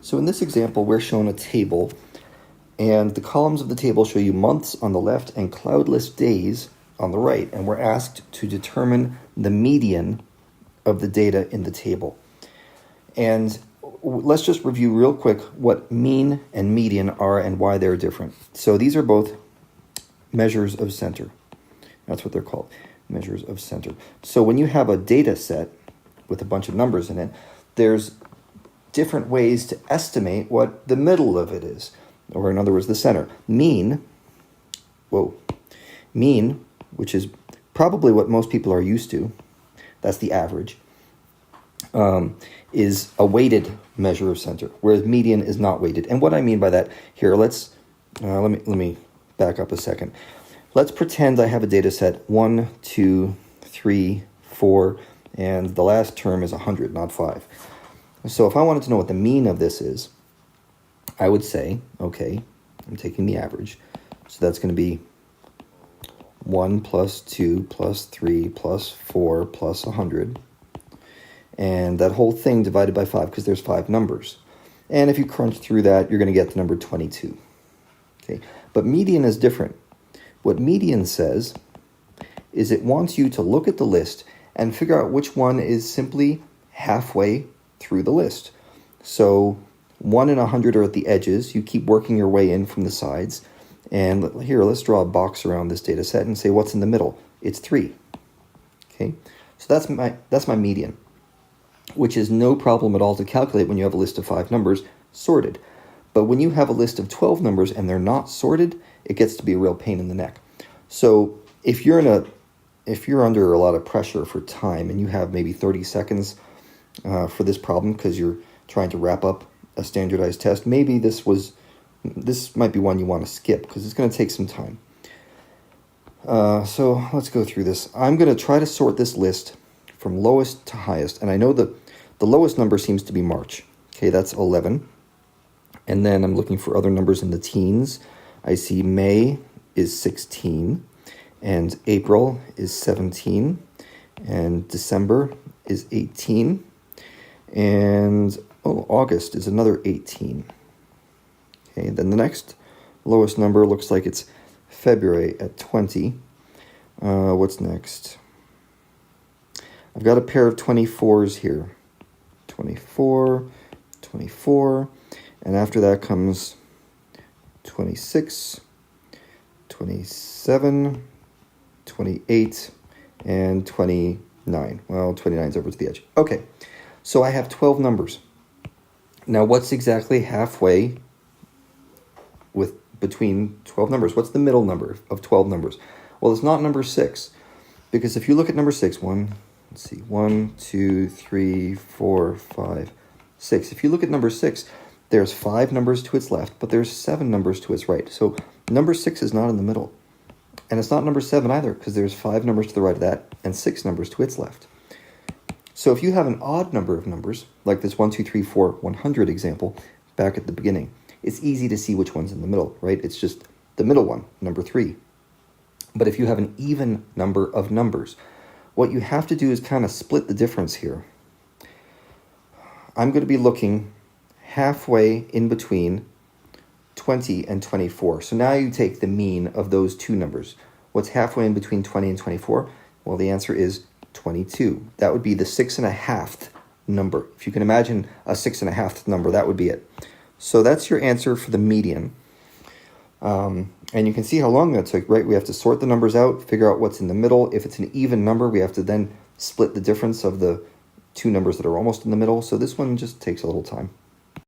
So in this example, we're shown a table, and the columns of the table show you months on the left and cloudless days on the right, and we're asked to determine the median of the data in the table. And let's just review real quick what mean and median are and why they're different. So these are both measures of center. That's what they're called, measures of center. So when you have a data set with a bunch of numbers in it, there's different ways to estimate what the middle of it is, or in other words, the center. Mean, which is probably what most people are used to, that's the average, is a weighted measure of center, whereas median is not weighted. And what I mean by that, here, let me back up a second. Let's pretend I have a data set 1, 2, 3, 4, and the last term is 100, not 5. So if I wanted to know what the mean of this is, I would say, okay, I'm taking the average. So that's going to be 1 plus 2 plus 3 plus 4 plus 100. And that whole thing divided by 5, because there's 5 numbers. And if you crunch through that, you're going to get the number 22. Okay, but median is different. What median says is it wants you to look at the list and figure out which one is simply halfway through the list. So 1 and 100 are at the edges. You keep working your way in from the sides. And here, let's draw a box around this data set and say what's in the middle. It's 3. Okay, so that's my median, which is no problem at all to calculate when you have a list of 5 numbers sorted. But when you have a list of 12 numbers and they're not sorted, it gets to be a real pain in the neck. So if you're under a lot of pressure for time and you have maybe 30 seconds for this problem because you're trying to wrap up a standardized test, maybe this might be one you want to skip because it's going to take some time. So let's go through this. I'm going to try to sort this list from lowest to highest, and I know that the lowest number seems to be March. Okay, that's 11. And then I'm looking for other numbers in the teens. I see May is 16, and April is 17, and December is 18, and August is another 18. Okay, then the next lowest number looks like it's February at 20. What's next? I've got a pair of 24s here. 24, 24, and after that comes 26, 27, 28, and 29. Well, 29 is over to the edge. Okay, so I have 12 numbers. Now, what's exactly halfway between 12 numbers? What's the middle number of 12 numbers? Well, it's not number 6, because if you look at number 6, 1, 2, 3, 4, 5, 6. If you look at number 6, there's 5 numbers to its left, but there's 7 numbers to its right. So number 6 is not in the middle. And it's not number 7 either, because there's 5 numbers to the right of that and 6 numbers to its left. So if you have an odd number of numbers, like this 1, 2, 3, 4, 100 example back at the beginning, it's easy to see which one's in the middle, right? It's just the middle one, number 3. But if you have an even number of numbers, what you have to do is kind of split the difference here. I'm going to be looking halfway in between 20 and 24. So now you take the mean of those two numbers. What's halfway in between 20 and 24? Well, the answer is 22. That would be the 6 1/2 number. If you can imagine a 6 1/2 number, that would be it. So that's your answer for the median. And you can see how long that took, right? We have to sort the numbers out, figure out what's in the middle. If it's an even number, we have to then split the difference of the two numbers that are almost in the middle. So this one just takes a little time.